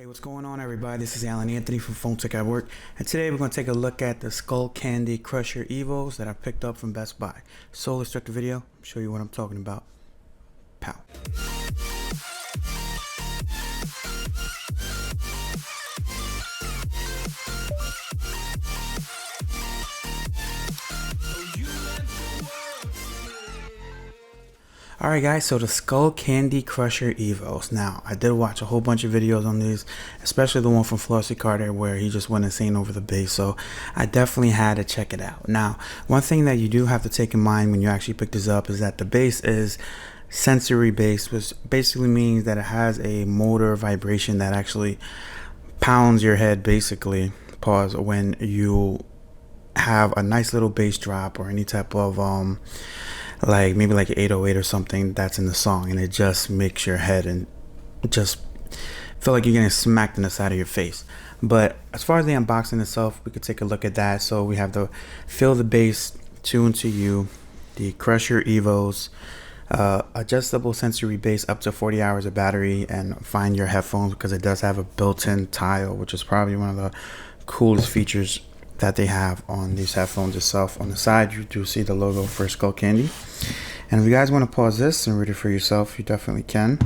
Hey, what's going on, everybody? This is Alan Anthony from Phone Tech at Work, and today we're going to take a look at the Skullcandy Crusher Evos that I picked up from Best Buy. So let's start the video, show you what I'm talking about. Pow. Alright guys, so the Skullcandy Crusher Evos. Now, I did watch a whole bunch of videos on these, especially the one from Flossie Carter where he just went insane over the bass, so I definitely had to check it out. Now, one thing that you do have to take in mind when you actually pick this up is that the bass is sensory bass, which basically means that it has a motor vibration that actually pounds your head, basically, pause, when you have a nice little bass drop or any type of like maybe like 808 or something that's in the song, and it just makes your head and just feel like you're getting smacked in the side of your face. But as far as the unboxing itself, we could take a look at that. So we have the Feel the Bass Tune to You, the Crusher Evos, adjustable sensory bass, up to 40 hours of battery, and find your headphones, because it does have a built-in tile, which is probably one of the coolest features that they have on these headphones itself. On the side, you do see the logo for Skullcandy. And if you guys want to pause this and read it for yourself, you definitely can.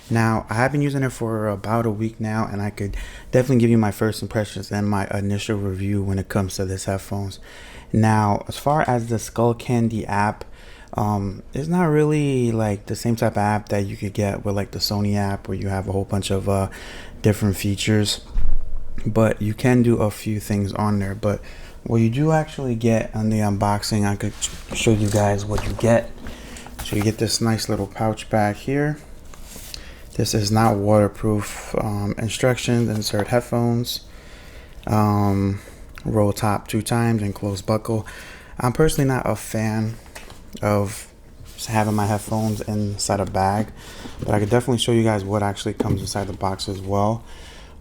Now, I have been using it for about a week now, and I could definitely give you my first impressions and my initial review when it comes to this headphones. Now, as far as the Skullcandy app, it's not really like the same type of app that you could get with like the Sony app, where you have a whole bunch of different features. But you can do a few things on there. But what you do actually get on the unboxing, I could show you guys what you get. So you get this nice little pouch bag here. This is not waterproof. Instructions: insert headphones, roll top 2 times, and close buckle. I'm personally not a fan of having my headphones inside a bag, but I could definitely show you guys what actually comes inside the box as well.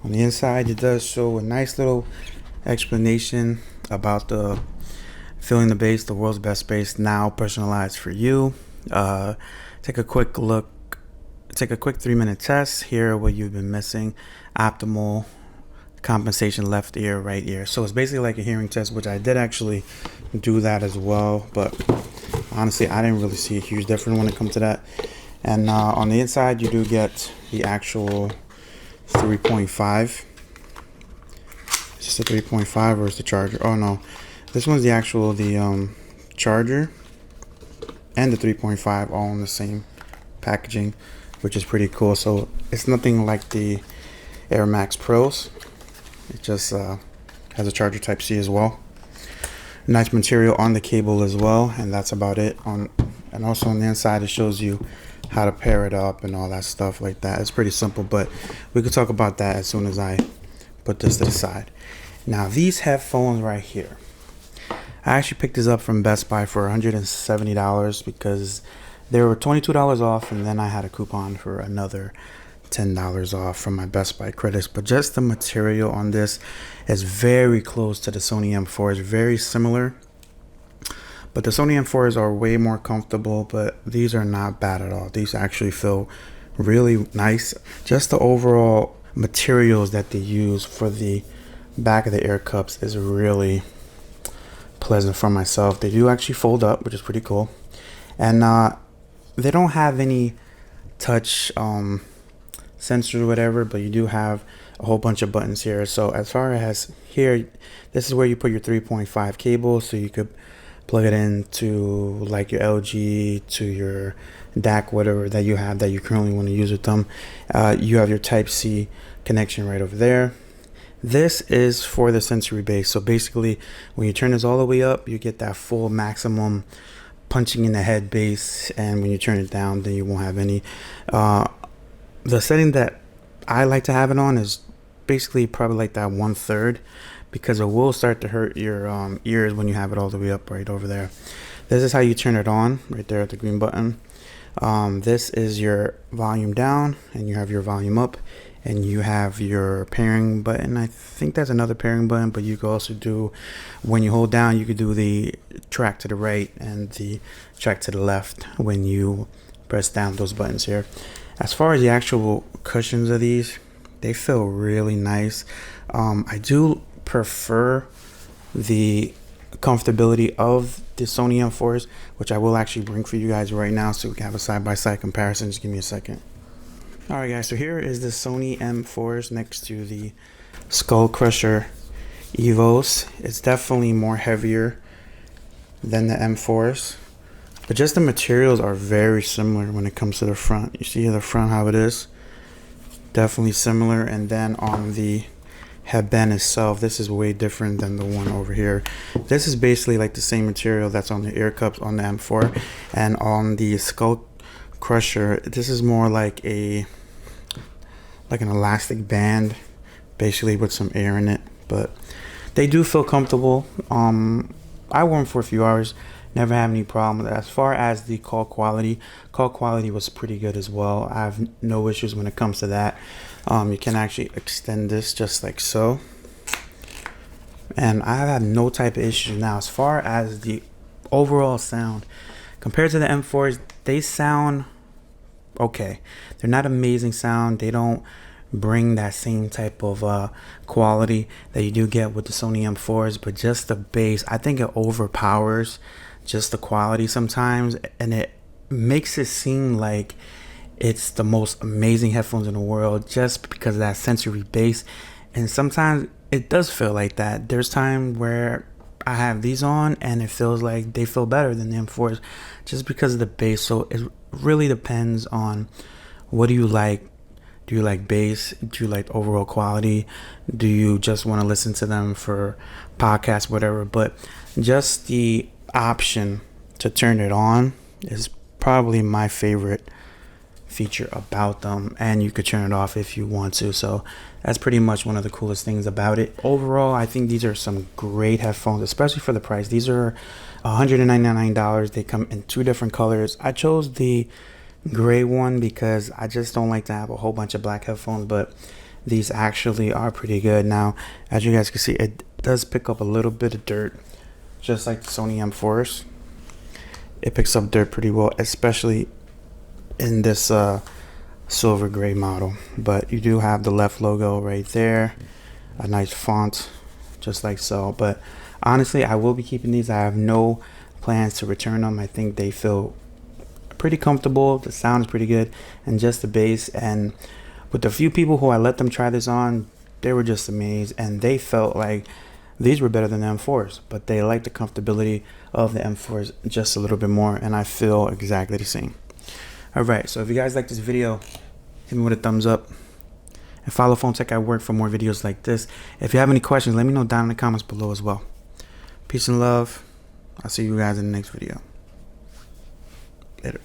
On the inside, it does show a nice little explanation about the Feeling the Bass, the world's best bass, now personalized for you. Take a quick look, take a quick 3-minute test. Hear what you've been missing. Optimal compensation, left ear, right ear. So it's basically like a hearing test, which I did actually do that as well. But honestly, I didn't really see a huge difference when it comes to that. And on the inside, you do get the actual 3.5. Is this a 3.5 or is the charger? Oh no, this one's the actual charger and the 3.5 all in the same packaging, which is pretty cool. So it's nothing like the Air Max Pros. It just has a charger type C as well. Nice material on the cable as well, and that's about it. And also on the inside, it shows you how to pair it up and all that stuff like that. It's pretty simple, but we could talk about that as soon as I put this to the side. Now, these headphones right here, I actually picked this up from Best Buy for $170 because they were $22 off, and then I had a coupon for another $10 off from my Best Buy credits. But just the material on this is very close to the Sony M4. It's very similar, but the Sony M4s are way more comfortable, but these are not bad at all. These actually feel really nice. Just the overall materials that they use for the back of the ear cups is really pleasant for myself. They do actually fold up, which is pretty cool. And they don't have any touch sensors or whatever, but you do have a whole bunch of buttons here. So as far as here, this is where you put your 3.5 cable, so you could plug it into like your LG, to your DAC, whatever that you have that you currently want to use with them. You have your Type C connection right over there. This is for the sensory bass. So basically, when you turn this all the way up, you get that full maximum punching in the head bass, and when you turn it down, then you won't have any. The setting that I like to have it on is basically probably like that 1/3, because it will start to hurt your ears when you have it all the way up right over there. This is how you turn it on, right there at the green button. This is your volume down, and you have your volume up, and you have your pairing button. I think that's another pairing button, but you can also do, when you hold down, you could do the track to the right and the track to the left when you press down those buttons here. As far as the actual cushions of these, They feel really nice. I do prefer the comfortability of the Sony M4s, which I will actually bring for you guys right now so we can have a side-by-side comparison. Just give me a second. Alright guys, so here is the Sony M4s next to the Skull Crusher Evos. It's definitely more heavier than the M4s, but just the materials are very similar when it comes to the front. You see the front how it is? Definitely similar. And then on the headband itself, this is way different than the one over here. This is basically like the same material that's on the ear cups on the M4, and on the Skull Crusher, this is more like an elastic band, basically with some air in it. But they do feel comfortable. I wore them for a few hours, never had any problem. As far as the call quality was pretty good as well. I have no issues when it comes to that. You can actually extend this just like so, and I have had no type of issues. Now as far as the overall sound compared to the M4s, they sound okay. They're not amazing sound. They don't bring that same type of quality that you do get with the Sony M4s, but just the bass, I think it overpowers just the quality sometimes, and it makes it seem like it's the most amazing headphones in the world just because of that sensory bass. And sometimes it does feel like that. There's time where I have these on and it feels like they feel better than the M4s just because of the bass. So it really depends on what do you like. Do you like bass? Do you like overall quality? Do you just want to listen to them for podcasts, whatever? But just the option to turn it on is probably my favorite feature about them, and you could turn it off if you want to. So that's pretty much one of the coolest things about it. Overall, I think these are some great headphones, especially for the price. These are $199. They come in 2 different colors. I chose the gray one because I just don't like to have a whole bunch of black headphones, but these actually are pretty good. Now as you guys can see, it does pick up a little bit of dirt just like the Sony M4s. It picks up dirt pretty well, especially in this silver gray model. But you do have the left logo right there, a nice font just like so. But honestly, I will be keeping these. I have no plans to return them. I think they feel pretty comfortable. The sound is pretty good, and just the bass. And with the few people who I let them try this on, they were just amazed, and they felt like these were better than the M4s, but they liked the comfortability of the M4s just a little bit more, and I feel exactly the same. Alright, so if you guys like this video, hit me with a thumbs up, and follow Phone Tech at Work for more videos like this. If you have any questions, let me know down in the comments below as well. Peace and love. I'll see you guys in the next video. Later.